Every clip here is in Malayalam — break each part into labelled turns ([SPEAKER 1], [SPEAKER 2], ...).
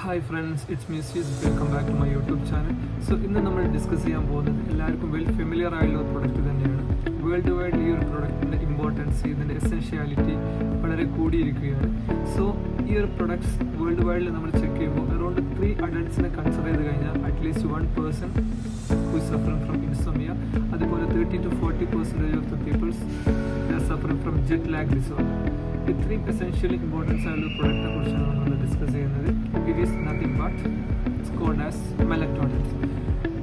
[SPEAKER 1] ഹായ് ഫ്രണ്ട്സ്, ഇറ്റ്സ് മീ സീസ്. Welcome back to my YouTube channel. So ഇന്ന് നമ്മൾ ഡിസ്കസ് ചെയ്യാൻ പോകുന്നത് എല്ലാവർക്കും ഫെമിലിയർ ആയുള്ള ഒരു പ്രൊഡക്റ്റ് തന്നെയാണ്. വേൾഡ് വൈഡ് ഈ ഒരു പ്രൊഡക്റ്റിൻ്റെ ഇമ്പോർട്ടൻസ്, ഇതിൻ്റെ എസെൻഷ്യാലിറ്റി വളരെ കൂടിയിരിക്കുകയാണ്. സോ ഈ ഒരു പ്രൊഡക്ട്സ് വേൾഡ് വൈഡിൽ നമ്മൾ ചെക്ക് ചെയ്യുമ്പോൾ അറൗണ്ട് 3 അഡൾട്ട്സിനെ കൺസിഡർ ചെയ്ത് കഴിഞ്ഞാൽ at least 1% who is suffering from insomnia. അതുപോലെ 30 to 40% of the peoples they are suffering from jet lag disorder. ഇത്രയും എസെൻഷ്യലി ഇമ്പോർട്ടൻസ് ആയുള്ള പ്രൊഡക്റ്റിനെ കുറിച്ചാണ് നമ്മൾ ഡിസ്കസ് ചെയ്യുന്നത്. It is nothing but it's called as melatonin.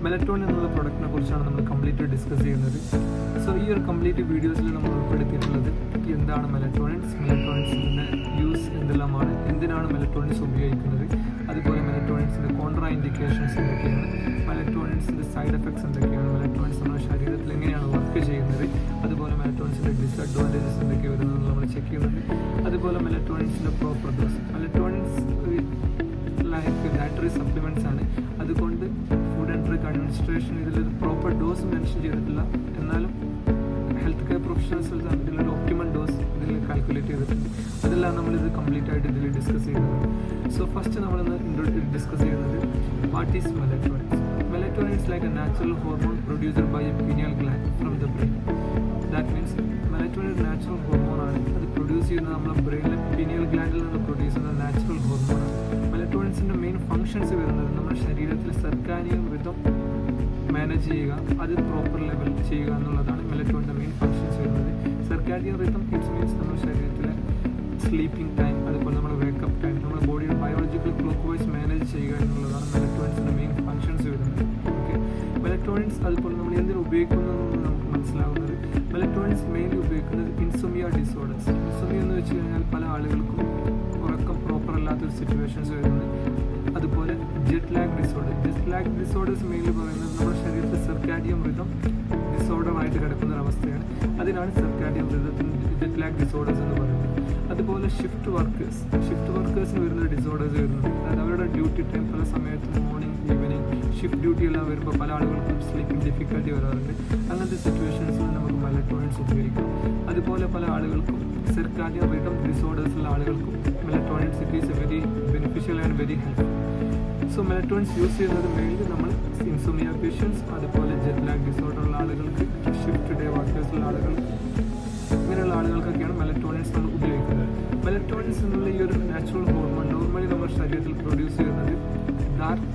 [SPEAKER 1] Melatonin എന്നുള്ള പ്രൊഡക്റ്റിനെ കുറിച്ചാണ് നമ്മൾ കംപ്ലീറ്റ് ഡിസ്കസ് ചെയ്യുന്നത്. സോ ഈ ഒരു കംപ്ലീറ്റ് വീഡിയോസിൽ നമ്മൾ ഉൾപ്പെടുത്തിയിട്ടുള്ളത് എന്താണ് മെലറ്റോണിൻസ്, മെലറ്റോണിൻസിൻ്റെ യൂസ് എന്തെല്ലാമാണ്, എന്തിനാണ് മെലറ്റോണിൻസ് ഉപയോഗിക്കുന്നത്, അതുപോലെ മെലറ്റോണിൻസിൻ്റെ കോൺട്രാ ഇൻഡിക്കേഷൻസ് എന്തൊക്കെയാണ്, മെലറ്റോണിൻസിൻ്റെ സൈഡ് എഫക്ട്സ് എന്തൊക്കെയാണ്, മെലറ്റോണിൻസ് നമ്മുടെ ശരീരത്തിൽ എങ്ങനെയാണ് വർക്ക് ചെയ്യുന്നത്, അതുപോലെ മെലറ്റോണിൻസിൻ്റെ ഡിസഡ്വാൻറ്റേജസ് എന്തൊക്കെ വരുന്നത് നമ്മൾ ചെക്ക് ചെയ്യുന്നുണ്ട്. അതുപോലെ മെലറ്റോണിൻസിൻ്റെ proper dose. Melatonins like dietary supplements ആണ്. അതുകൊണ്ട് ഫുഡ് ആൻഡ് ഡ്രഗ് അഡ്മിനിസ്ട്രേഷൻ ഇതിലൊരു പ്രോപ്പർ ഡോസ് മെൻഷൻ ചെയ്തിട്ടില്ല. എന്നാലും ഹെൽത്ത് കെയർ പ്രൊഫഷണൽസ് ഇതിലൊരു ഒപ്റ്റിമൽ ഡോസ് ഇതിൽ കാൽക്കുലേറ്റ് ചെയ്തിട്ടുണ്ട്. അതെല്ലാം നമ്മളിത് കംപ്ലീറ്റ് ആയിട്ട് ഇതിൽ ഡിസ്കസ് ചെയ്യുന്നത്. സോ ഫസ്റ്റ് നമ്മളിന്ന് ഡിസ്കസ് ചെയ്യുന്നത് what is melatonins. Melatonin is like a natural hormone produced by a pineal gland from the brain. That means melatonin natural hormone ആണ്. അത് പ്രൊഡ്യൂസ് ചെയ്യുന്നത് നമ്മുടെ ബ്രെയിനിലെ പിനിയൽ ഗ്ലാൻഡിൽ നിന്ന് പ്രൊഡ്യൂസ് ചെയ്യുന്ന നാച്ചുറൽ ഹോർമോണാണ്. മെലറ്റോണിൻസിൻ്റെ മെയിൻ ഫങ്ഷൻസ് വരുന്നത് നമ്മുടെ ശരീരത്തിൽ സർക്കാനിയം റിതം മാനേജ് ചെയ്യുക, അത് പ്രോപ്പർ ലെവൽ ചെയ്യുക എന്നുള്ളതാണ് മെലറ്റോണിൻ്റെ മെയിൻ ഫങ്ഷൻസ് വരുന്നത്. സർക്കാനിയം റിതം ഇറ്റ്സ് മീൻസ് നമ്മുടെ ശരീരത്തിലെ സ്ലീപ്പിംഗ് ടൈം, അതുപോലെ നമ്മുടെ വേക്കപ്പ് ടൈം, നമ്മുടെ ബോഡിയുടെ ബയോളജിക്കൽ ക്ലോക്ക് വൈസ് മാനേജ് ചെയ്യുക എന്നുള്ളതാണ് മെലറ്റോണിൻസിൻ്റെ മെയിൻ ഫങ്ഷൻസ് വരുന്നത്. ഓക്കെ, മെലറ്റോണിൻസ് അതുപോലെ നമ്മൾ എന്തിനു ഉപയോഗിക്കുന്നതെന്ന് നമുക്ക് മനസ്സിലാവുന്നത്. മെലറ്റോണിൻസ് മെയിൻലി ഉപയോഗിക്കുന്നത് ഇൻസോമിയ ഡിസോർഡേഴ്സ്. ഇൻസോമിയ എന്ന് വെച്ച് കഴിഞ്ഞാൽ പല ആളുകൾക്കും ഉറക്കം പ്രോപ്പർ അല്ലാത്തൊരു സിറ്റുവേഷൻസ് വരുന്നത്. അതുപോലെ ജെറ്റ് ലാഗ് ഡിസോർഡേഴ്സ് മെയിൻലി പറയുന്നത് നമ്മുടെ ശരീരത്തിൽ സർക്കാഡിയം റിതം ഡിസോർഡർ ആയിട്ട് കിടക്കുന്ന ഒരു അവസ്ഥയാണ്. അതിനാണ് സർക്കാഡിയം റിതത്തിന് ജെറ്റ് ലാഗ് ഡിസോർഡേഴ്സ് എന്ന് പറയുന്നത്. അതുപോലെ ഷിഫ്റ്റ് വർക്കേഴ്സിന് വരുന്ന ഡിസോർഡേഴ്സ് വരുന്നത്. അതായത് അവരുടെ ഡ്യൂട്ടി ടൈം പല സമയത്തും മോർണിംഗ് ഈവനിങ് ഷിഫ്റ്റ് ഡ്യൂട്ടി എല്ലാം വരുമ്പോൾ പല ആളുകൾക്കും സ്ലീപ്പിംഗ് ഡിഫിക്കൽട്ടി വരാറുണ്ട്. അങ്ങനത്തെ സിറ്റുവേഷൻസിൽ നമുക്ക് മെലറ്റോണിൻസ് ഉപയോഗിക്കാം. അതുപോലെ പല ആളുകൾക്കും സർക്കാഡിയം റിതം ഡിസോർഡേഴ്സുള്ള ആളുകൾക്കും melatonins it is very beneficial and very helpful. So melatonins use ചെയ്യുന്നത് മെയിൻലി നമ്മൾ ഇൻസോമിയ പേഷ്യൻസ്, അതുപോലെ ജെറ്റ് ലാഗ് ഡിസോർഡർ ഉള്ള ആളുകൾക്ക്, ഷിഫ്റ്റ് ഡേ വർക്കേഴ്സുള്ള ആളുകൾക്ക്, ഇങ്ങനെയുള്ള ആളുകൾക്കൊക്കെയാണ് മെലറ്റോണിൻസ് നമ്മൾ ഉപയോഗിക്കുന്നത്. മെലറ്റോണിൻസ് എന്നുള്ള ഈ ഒരു നാച്ചുറൽ ഹോർമോൺ നോർമലി നമ്മുടെ ശരീരത്തിൽ പ്രൊഡ്യൂസ് ചെയ്യുന്നത് ഡാർക്ക്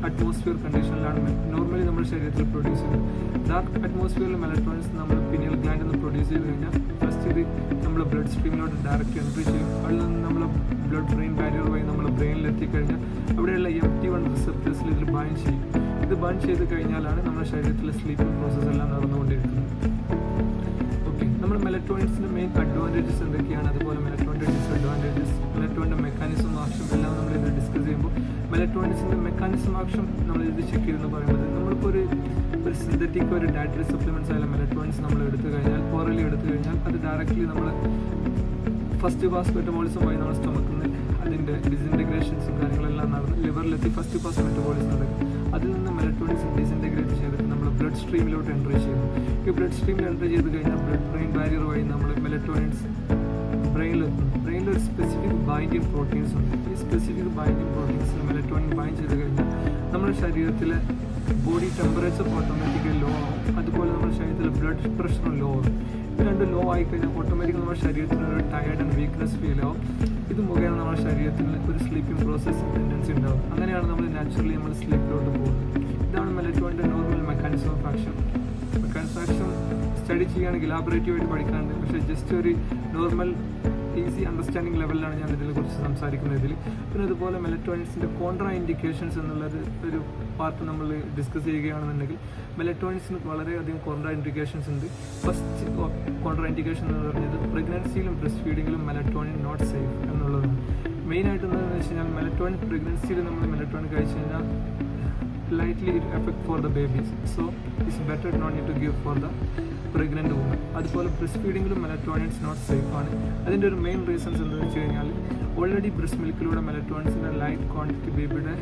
[SPEAKER 1] അറ്റ്മോസ്ഫിയർ കണ്ടീഷനിലാണ് നോർമലി നമ്മുടെ ശരീരത്തിൽ പ്രൊഡ്യൂസ് ചെയ്യുന്നത്. ഡാർക്ക് അറ്റ്മോസ്ഫിയറിൽ മെലറ്റോണിൻസ് നമ്മൾ പിനിയൽ ഗ്ലാൻഡിൽ നിന്ന് പ്രൊഡ്യൂസ് ചെയ്ത് കഴിഞ്ഞാൽ ഫസ്റ്റ് ഇത് നമ്മുടെ ബ്ലഡ് സ്ട്രീമിലോട്ട് ഡയറക്റ്റ് എൻട്രി ചെയ്യും. അതിൽ നിന്ന് നമ്മൾ ബ്ലഡ് ബ്രെയിൻ ബാരിയർ വഴി നമ്മൾ ബ്രെയിനിൽ എത്തിക്കഴിഞ്ഞാൽ അവിടെയുള്ള MT1 റിസപ്റ്റേഴ്സിൽ ഇതിൽ ബൈൻഡ് ചെയ്യും. ഇത് ബൈൻഡ് ചെയ്ത് കഴിഞ്ഞാലാണ് നമ്മുടെ ശരീരത്തിലെ സ്ലീപ്പിംഗ് പ്രോസസ്സ് എല്ലാം നടന്നുകൊണ്ടിരിക്കുന്നത്. നമ്മൾ മെലറ്റോണിൻസിൻ്റെ മെയിൻ അഡ്വാൻറ്റേജസ് എന്തൊക്കെയാണ്, അതുപോലെ മെലറ്റോണിൻ്റെ ഡിസഡ്വാൻറ്റേജസ്, മെലറ്റോണിൻ്റെ മെക്കാനിസം ആക്ഷൻ എല്ലാം നമ്മളിത് ഡിസ്കസ് ചെയ്യുമ്പോൾ മെലറ്റോണിൻസിൻ്റെ മെക്കാനിസം ആക്ഷൻ നമ്മളിത് ചെക്ക് ചെയ്തെന്ന് പറയുന്നത് നമ്മളിപ്പോൾ ഒരു സിന്തറ്റിക് ഒരു ഡയറ്ററി സപ്ലിമെൻറ്റ്സ് ആയാലും മെലറ്റോണിൻസ് നമ്മൾ എടുത്തു കഴിഞ്ഞാൽ, ഓറലി എടുത്തു കഴിഞ്ഞാൽ അത് ഡയറക്റ്റ്ലി നമ്മൾ ഫസ്റ്റ് പാസ് മെറ്റബോളിസം വഴി നമ്മുടെ സ്റ്റൊമക്കിൽ നിന്ന് അതിൻ്റെ ഡിസിൻറ്റഗ്രേഷൻസും കാര്യങ്ങളെല്ലാം നടന്ന് ലിവറിലെത്തി ഫസ്റ്റ് പാസ് മെറ്റബോളിസം നടക്കും. അതിൽ നിന്ന് മെലറ്റോണിൻസ് ഡിസിൻറ്റഗ്രേറ്റ് ചെയ്തിട്ട് നമ്മൾ ബ്ലഡ് സ്ട്രീമിലോട്ട് എൻട്രി ചെയ്യും. ഈ ബ്ലഡ് സ്ട്രീമിൽ എൻട്രി ചെയ്ത് കഴിഞ്ഞാൽ ബ്ലഡ് ബ്രെയിൻ ബാരിയർ വഴി നമ്മൾ മെലറ്റോണിൻസ് ബ്രെയിനിലെത്തും. ബ്രെയിനിലൊരു സ്പെസിഫിക് ബൈൻഡിങ് പ്രോട്ടീൻസ് ഉണ്ട്. ഈ സ്പെസിഫിക് ബൈൻഡിങ് പ്രോട്ടീൻസിൽ മെലറ്റോണിൻ ബൈൻഡ് ചെയ്ത് കഴിഞ്ഞാൽ നമ്മുടെ ശരീരത്തിലെ ബോഡി ടെമ്പറേച്ചർ ഓട്ടോമാറ്റിക്കലി ലോ ആവും. അതുപോലെ നമ്മുടെ ശരീരത്തിലെ ബ്ലഡ് പ്രഷറും ലോ ആവും. ഇത് രണ്ട് ലോ ആയിക്കഴിഞ്ഞാൽ ഓട്ടോമാറ്റിക്കലി നമ്മുടെ ശരീരത്തിന് ഒരു ടയർഡ് ആൻഡ് വീക്ക്നെസ് ഫീൽ ആവും. ഇത് മുഖേന നമ്മുടെ ശരീരത്തിൽ ഒരു സ്ലീപ്പിംഗ് പ്രോസസ് ടെൻഡൻസി ഉണ്ടാവും. അങ്ങനെയാണ് നമ്മൾ നാച്ചുറലി നമ്മൾ സ്ലീപ്പിലോട്ട് പോകുന്നത്. ഇതാണ് മെലറ്റോണിൻ്റെ normal mechanism of action. Study ചെയ്യുകയാണെങ്കിൽ ഇലാബറേറ്റീവായിട്ട് പഠിക്കാനുണ്ട്. പക്ഷേ ജസ്റ്റ് ഒരു നോർമൽ ഈസി അണ്ടർസ്റ്റാൻഡിങ് ലെവലിലാണ് ഞാൻ ഇതിനെക്കുറിച്ച് സംസാരിക്കുന്നത്. പിന്നെ അതുപോലെ മെലറ്റോണിൻസിൻ്റെ കോൺട്രാ ഇൻഡിക്കേഷൻസ് ഒരു പാർട്ട് നമ്മൾ ഡിസ്കസ് ചെയ്യുകയാണെന്നുണ്ടെങ്കിൽ മെലറ്റോണിൻസിന് വളരെയധികം കോൺട്രാ ഇൻഡിക്കേഷൻസ് ഉണ്ട്. ഫസ്റ്റ് കോൺട്രാ ഇൻഡിക്കേഷൻ എന്ന് പറഞ്ഞത് പ്രഗ്നൻസിയിലും ബ്രസ്റ്റ് ഫീഡിങ്ങിലും മെലറ്റോണിൻ നോട്ട് സേഫ് എന്നുള്ളതാണ്. മെയിനായിട്ട് എന്താണെന്ന് വെച്ച് കഴിഞ്ഞാൽ മെലറ്റോണിൻ പ്രഗ്നൻസിയിൽ നമ്മൾ മെലറ്റോണിൻ കഴിച്ച് കഴിഞ്ഞാൽ lightly affect for the babies, so it's better not need to give for the pregnant woman. അതുപോലെ ബ്രസ്റ്റ് ഫീഡിങ്ങിലും മെലറ്റോണിൻസ് നോട്ട് സേഫ് ആണ്. അതിൻ്റെ ഒരു മെയിൻ റീസൺസ് എന്താണെന്ന് വെച്ച് കഴിഞ്ഞാൽ ഓൾറെഡി ബ്രസ്റ്റ് മിൽക്കിലൂടെ മെലറ്റോണിൻസിൻ്റെ ലൈറ്റ് ക്വാണ്ടിറ്റി ബേബിയുടെ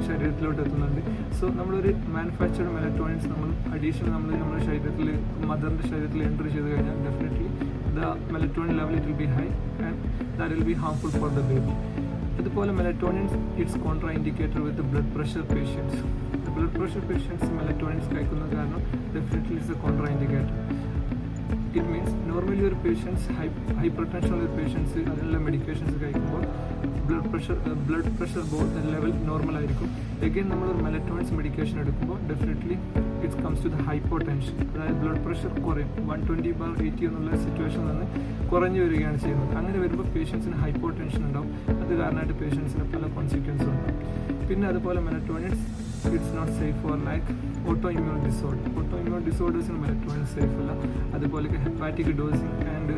[SPEAKER 1] ശരീരത്തിലോട്ട് എത്തുന്നുണ്ട്. സോ നമ്മളൊരു മാനുഫാക്ചർഡ് മെലറ്റോണിൻസ് നമ്മൾ അഡീഷണൽ നമ്മുടെ ശരീരത്തിൽ മദറിൻ്റെ ശരീരത്തിൽ എൻട്രി ചെയ്ത് കഴിഞ്ഞാൽ definitely the melatonin level it will be high and that will be harmful for the baby. അതുപോലെ melatonins it's contra indicator with blood pressure patients. Blood pressure patients melatonins കഴിക്കുന്നത് കാരണം definitely it's a contra indicator. It means normally ഒരു പേഷ്യൻസ് ഹൈപ്പർ ടെൻഷൻ ഉള്ള പേഷ്യൻസ് അതിനുള്ള മെഡിക്കേഷൻസ് കഴിക്കുമ്പോൾ ബ്ലഡ് പ്രഷർ ലെവൽ നോർമൽ ആയിരിക്കും. എഗെയിൻ നമ്മളൊരു മെലറ്റോണിൻസ് മെഡിക്കേഷൻ എടുക്കുമ്പോൾ definitely it's comes to the hypotension, അതായത് ബ്ലഡ് പ്രഷർ കുറയും. 120/80 എന്നുള്ള സിറ്റുവേഷൻ നിന്ന് കുറഞ്ഞു വരികയാണ് ചെയ്യുന്നത്. അങ്ങനെ വരുമ്പോൾ പേഷ്യൻസിന് ഹൈപ്പോ ടെൻഷൻ ഉണ്ടാവും. അത് കാരണമായിട്ട് പേഷ്യൻസിന് പല കോൺസിക്വൻസും ഉണ്ടാവും. പിന്നെ അതുപോലെ melatonins it's not safe for like autoimmune ഡിസോർഡേഴ്സിന് മെലറ്റോണിൻസ് സേഫ് അല്ല. അതുപോലെ hepatic dosing and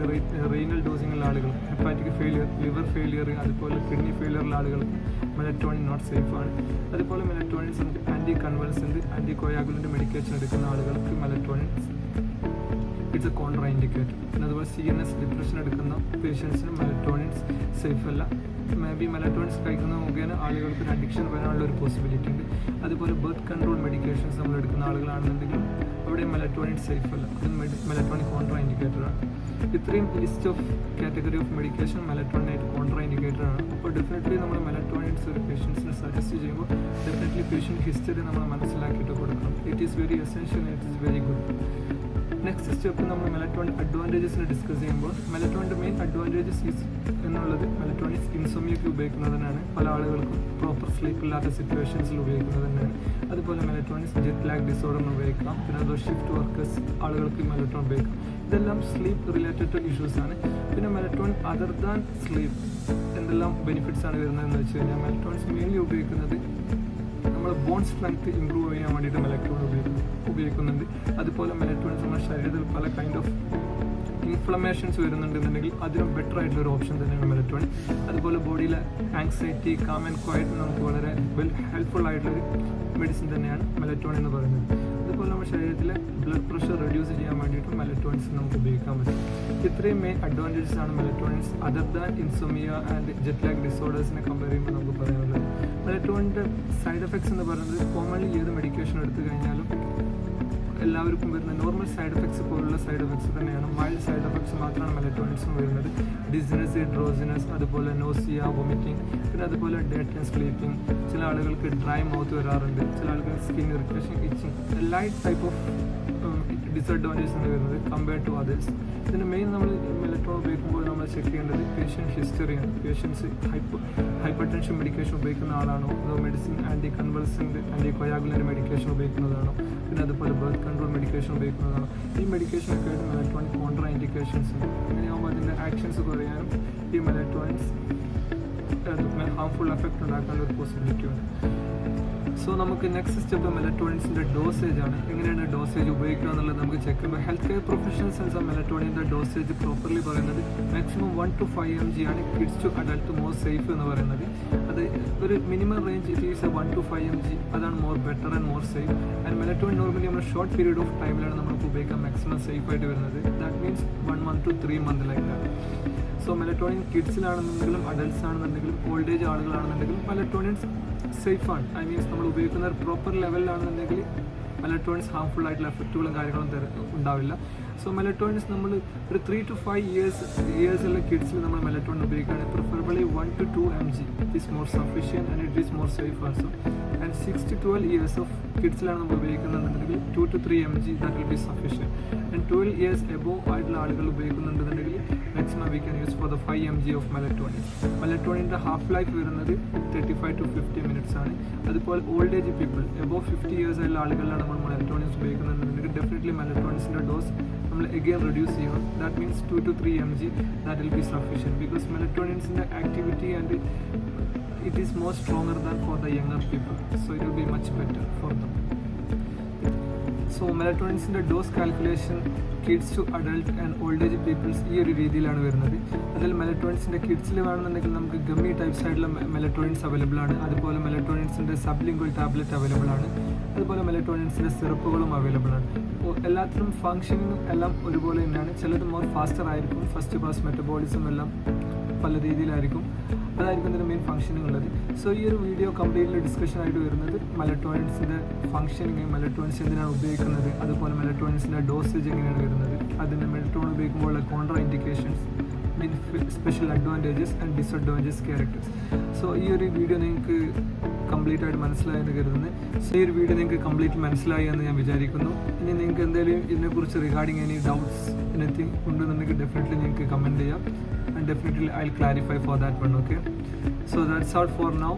[SPEAKER 1] renal dosing ഉള്ള ആളുകൾ, ഹെപ്പാറ്റിക് ഫെയിലിയർ, ലിവർ ഫെയിലിയർ, അതുപോലെ കിഡ്നി ഫെയിലിയർ ഉള്ള ആളുകൾക്ക് മെലറ്റോണിൻ നോട്ട് സേഫ് ആണ്. അതുപോലെ മെലറ്റോണിൻസ് നമുക്ക് anticonvulsant, anticoagulant medication എടുക്കുന്ന ആളുകൾക്ക് melatonins it's a contra indicator. പിന്നെ അതുപോലെ CNS ഡിപ്രഷൻ എടുക്കുന്ന പേഷ്യൻസിന് മെലറ്റോണിൻസ് സേഫ് അല്ല. മേ ബി മെലറ്റോണിൻസ് കഴിക്കുന്ന മുഖേന ആളുകൾക്ക് ഒരു അഡിക്ഷൻ വരാനുള്ള ഒരു പോസിബിലിറ്റി ഉണ്ട്. അതുപോലെ ബർത്ത് കൺട്രോൾ മെഡിക്കേഷൻസ് നമ്മൾ എടുക്കുന്ന ആളുകളാണെന്നുണ്ടെങ്കിലും അവിടെ മെലറ്റോണിൻ സേഫ് അല്ല. അത് മെലറ്റോണിൻ കോൺട്രാ ഇൻഡിക്കേറ്ററാണ്. ഇത്രയും list of category of medication മെലറ്റോണിനായിട്ട് കോൺട്രാ ഇൻഡിക്കേറ്ററാണ്. അപ്പോൾ ഡെഫിനറ്റ്ലി നമ്മൾ മെലറ്റോണിൻസ് ഒരു പേഷ്യൻസിന് സജസ്റ്റ് ചെയ്യുമ്പോൾ ഡെഫിനറ്റ്ലി പേഷ്യൻറ്റ് ഹിസ്റ്ററി നമ്മൾ മനസ്സിലാക്കിയിട്ട് കൊടുക്കണം. It is very essential, it is very good. Next step നമ്മൾ മെലറ്റോണിൻ അഡ്വാൻറ്റേജസിനെ ഡിസ്കസ് ചെയ്യുമ്പോൾ മെലറ്റോണിൻ്റെ മെയിൻ അഡ്വാൻറ്റേജസ് എന്നുള്ളത് മെലറ്റോണിൻ ഇൻസോമിയയ്ക്ക് ഉപയോഗിക്കുന്നത് പല ആളുകൾക്കും പ്രോപ്പർ സ്ലീപ്പ് ഇല്ലാത്ത സിറ്റുവേഷൻസിൽ ഉപയോഗിക്കുന്നത് തന്നെയാണ്. അതുപോലെ മെലറ്റോണിൻ ജെറ്റ് ലാഗ് ഡിസോർഡറിന് ഉപയോഗിക്കാം. പിന്നെ അതുപോലെ ഷിഫ്റ്റ് വർക്കേഴ്സ് ആളുകൾക്ക് മെലറ്റോണിൻ ഉപയോഗിക്കാം. ഇതെല്ലാം സ്ലീപ്പ് റിലേറ്റഡ് ഇഷ്യൂസ് ആണ്. പിന്നെ മെലറ്റോണിൻ അതർ ദാൻ സ്ലീപ്പ് എന്തെല്ലാം ബെനിഫിറ്റ്സ് ആണ് വരുന്നതെന്ന് വെച്ച് കഴിഞ്ഞാൽ മെലറ്റോണിൻസ് മെയിൻലി ഉപയോഗിക്കുന്നത് നമ്മുടെ ബോൺ സ്ട്രെങ്ത് ഇമ്പ്രൂവ് ചെയ്യാൻ വേണ്ടിയിട്ട് മെലറ്റോണിൻ ഉപയോഗിക്കുന്നുണ്ട്. അതുപോലെ മെലറ്റോണിൻസ് നമ്മുടെ ശരീരത്തിൽ പല കൈൻഡ് ഓഫ് ഇൻഫ്ലമേഷൻസ് വരുന്നുണ്ടെന്നുണ്ടെങ്കിൽ അതിനും ബെറ്റർ ആയിട്ടുള്ള ഒരു ഓപ്ഷൻ തന്നെയാണ് മെലറ്റോണിൻ. അതുപോലെ ബോഡിയിലെ ആങ്സൈറ്റി, കാം ആൻഡ് ക്വയറ്റ് നമുക്ക് വളരെ ഹെൽപ്ഫുൾ ആയിട്ടുള്ളൊരു മെഡിസിൻ തന്നെയാണ് മെലറ്റോണിൻ എന്ന് പറയുന്നത്. അതുപോലെ നമ്മുടെ ശരീരത്തിലെ ബ്ലഡ് പ്രഷർ റെഡ്യൂസ് ചെയ്യാൻ വേണ്ടിയിട്ട് മെലറ്റോണിൻസ് നമുക്ക് ഉപയോഗിക്കാൻ പറ്റും. ഇത്രയും മെയിൻ അഡ്വാൻറ്റേജസ് ആണ് melatonins other than insomnia and jet lag ഡിസോർഡേഴ്സിനെ കമ്പയർ ചെയ്യുമ്പോൾ നമുക്ക് പറയാനുള്ളത്. മെലറ്റോണിൻ്റെ സൈഡ് എഫക്ട്സ് എന്ന് പറയുന്നത് കോമൺലി ഏത് മെഡിക്കേഷൻ എടുത്തു കഴിഞ്ഞാലും എല്ലാവർക്കും വരുന്ന നോർമൽ സൈഡ് എഫക്ട്സ് പോലുള്ള സൈഡ് എഫക്ട്സ് തന്നെയാണ്. മൈൽഡ് സൈഡ് എഫക്ട്സ് മാത്രമാണ് മെലറ്റോണിൻസും വരുന്നത്. ഡിസ്നസ്, ഡ്രോസിനസ്, അതുപോലെ നോസിയ, വൊമിറ്റിംഗ്, പിന്നെ അതുപോലെ ഡേ ടൈം സ്ലീപ്പിംഗ്. ചില ആളുകൾക്ക് ഡ്രൈ മൗത്ത് വരാറുണ്ട്, ചില ആളുകൾക്ക് skin irritation, itching, light type of disadvantages ആണ് വരുന്നത് കമ്പയർ ടു അതേഴ്സ്. ഇതിന് മെയിൻ നമ്മൾ മെലറ്റോണിൻ ഉപയോഗിക്കുമ്പോൾ നമ്മൾ ചെക്ക് ചെയ്യേണ്ടത് പേഷ്യൻറ്റ് ഹിസ്റ്ററിയാണ്. പേഷ്യൻസ് ഹൈപ്പർ ടെൻഷൻ മെഡിക്കേഷൻ ഉപയോഗിക്കുന്ന ആളാണോ, അതോ medicine anticonvulsant, anticoagulant medication ഉപയോഗിക്കുന്നതാണോ, പിന്നെ അതുപോലെ ബർത്ത് കൺട്രോൾ മെഡിക്കേഷൻ ഉപയോഗിക്കുന്നതാണോ. ഈ മെഡിക്കേഷനൊക്കെ ആയിട്ട് മെലറ്റോണിൻ കോൺട്രാ ഇൻഡിക്കേഷൻസ് ഉണ്ട്. അങ്ങനെയാകുമ്പോൾ അതിൻ്റെ ആക്ഷൻസ് കുറയാനും ഈ മെലറ്റോണിൻസ് ഹാംഫുൾ എഫക്റ്റ് ഉണ്ടാക്കാനുള്ള ഒരു പോസിബിലിറ്റി ഉണ്ട്. സോ നമുക്ക് നെക്സ്റ്റ് സ്റ്റെപ്പ് മെലറ്റോണിൻസിൻ്റെ ഡോസേജ് ആണ്. എങ്ങനെയാണ് ഡോസേജ് ഉപയോഗിക്കുക എന്നുള്ളത് നമുക്ക് ചെക്ക് ചെയ്യുമ്പോൾ ഹെൽത്ത് കെയർ പ്രൊഫഷണൽസ് മെലറ്റോണിൻ്റെ ഡോസേജ് പ്രോപ്പർലി പറയുന്നത് മാക്സിമം 1 to 5 mg ആണ് kids to adult more safe എന്ന് പറയുന്നത്. അത് ഒരു minimum range it is 1 to 5 mg. അതാണ് more better and more safe. And melatonin normally നമ്മൾ ഷോർട്ട് പീരീഡ് ഓഫ് ടൈമിലാണ് നമുക്ക് ഉപയോഗിക്കാൻ മാക്സിമം സേഫ് ആയിട്ട് വരുന്നത്. That means 1 month to 3 months like that. So melatonin കിഡ്സിലാണെന്നുണ്ടെങ്കിലും അഡൽട്ട്സ് ആണെന്നുണ്ടെങ്കിലും ഓൾഡ് ഏജ് ആളുകളാണെന്നുണ്ടെങ്കിലും മെലറ്റോണിൻസ് സേഫാണ്. ഐ മീൻസ് നമ്മൾ ഉപയോഗിക്കുന്ന ഒരു പ്രോപ്പർ ലെവലിലാണെന്നുണ്ടെങ്കിൽ മെലറ്റോണിൻസ് ഹാംഫുൾ ആയിട്ടുള്ള എഫക്റ്റുകളും കാര്യങ്ങളും ഉണ്ടാവില്ല. സോ മെലറ്റോണിൻസ് നമ്മൾ ഒരു 3 to 5 ഇയേഴ്സുള്ള കിഡ്സിൽ നമ്മൾ മെലറ്റോണിൻ ഉപയോഗിക്കുകയാണെങ്കിൽ preferably 1 to 2 mg it is more sufficient and it is more safe also. And 6 to 12 years of കിഡ്സിലാണ് നമ്മൾ ഉപയോഗിക്കുന്നുണ്ടെങ്കിൽ 2 to 3 mg that will be sufficient. And 12 years above ആയിട്ടുള്ള ആളുകൾ ഉപയോഗിക്കുന്നുണ്ടെന്നുണ്ടെങ്കിൽ maximum we can use for the 5 mg of melatonin. മെലറ്റോണിൻ്റെ ഹാഫ് ലൈഫ് വരുന്നത് 35 to 50 minutes ആണ്. അതുപോലെ old age people above 50 years ആയിട്ടുള്ള ആളുകളിലാണ് നമ്മൾ മെലറ്റോണിൻസ് ഉപയോഗിക്കുന്നുണ്ടെങ്കിൽ ഡെഫിനറ്റ്ലി മെലറ്റോണിൻസിൻ്റെ ഡോസ് നമ്മൾ again reduce ചെയ്യണം. That means 2 to 3 mg that will be sufficient because melatonin's activity and it is more stronger than for the younger people, so it will be much better for them. So melatonin's dose calculation kids to adult and old age peoples ഈ ഒരു രീതിയിലാണ് വരുന്നത്. അതിൽ മെലറ്റോണിൻസിൻ്റെ കിഡ്സിൽ വേണമെന്നുണ്ടെങ്കിൽ നമുക്ക് ഗമ്മി ടൈപ്സ് ആയിട്ടുള്ള മെലറ്റോണിൻസ് അവൈലബിൾ ആണ്. അതുപോലെ മെലറ്റോണിൻസിൻ്റെ സബ്ലിംഗ്വൽ ടാബ്ലറ്റ് അവൈലബിൾ ആണ്. അതുപോലെ മെലറ്റോണിൻസിൻ്റെ സിറപ്പുകളും അവൈലബിൾ ആണ്. അപ്പോൾ എല്ലാത്തിനും ഫങ്ഷനിങ്ങും എല്ലാം ഒരുപോലെ തന്നെയാണ്. ചിലത് മോർ ഫാസ്റ്റർ ആയിരിക്കും, ഫസ്റ്റ് പാസ് മെറ്റബോളിസം എല്ലാം പല രീതിയിലായിരിക്കും. അതായിരിക്കും ഇതിൻ്റെ മെയിൻ ഫങ്ഷനിങ് ഉള്ളത്. സോ ഈ ഒരു വീഡിയോ കംപ്ലീറ്റ്ലി ഡിസ്കഷൻ ആയിട്ട് വരുന്നത് മെലറ്റോണിൻസിൻ്റെ ഫങ്ഷനിങ്, മെലറ്റോണിൻസ് എന്തിനാണ് ഉപയോഗിക്കുന്നത്, അതുപോലെ മെലറ്റോണിൻസിൻ്റെ ഡോസേജ് എങ്ങനെയാണ് വരുന്നത്, അതിൻ്റെ മെലറ്റോണിൻ ഉപയോഗിക്കുമ്പോഴുള്ള contra indications, mean special advantages and disadvantages characters. So ഈ ഒരു വീഡിയോ നിങ്ങൾക്ക് കംപ്ലീറ്റ് ആയിട്ട് മനസ്സിലായെന്ന് കരുതുന്നു. സോ ഈ ഒരു വീഡിയോ നിങ്ങൾക്ക് കംപ്ലീറ്റ് മനസ്സിലായി എന്ന് ഞാൻ വിചാരിക്കുന്നു. ഇനി നിങ്ങൾക്ക് എന്തെങ്കിലും ഇതിനെക്കുറിച്ച് റിഗാർഡിങ് എനി ഡൗട്ട്സ് എനിത്തിങ് ഉണ്ടെന്നുണ്ടെങ്കിൽ ഡെഫിനറ്റ്ലി നിങ്ങൾക്ക് കമൻറ്റ് ചെയ്യാം, and definitely I will clarify for that one. Okay, so that's all for now.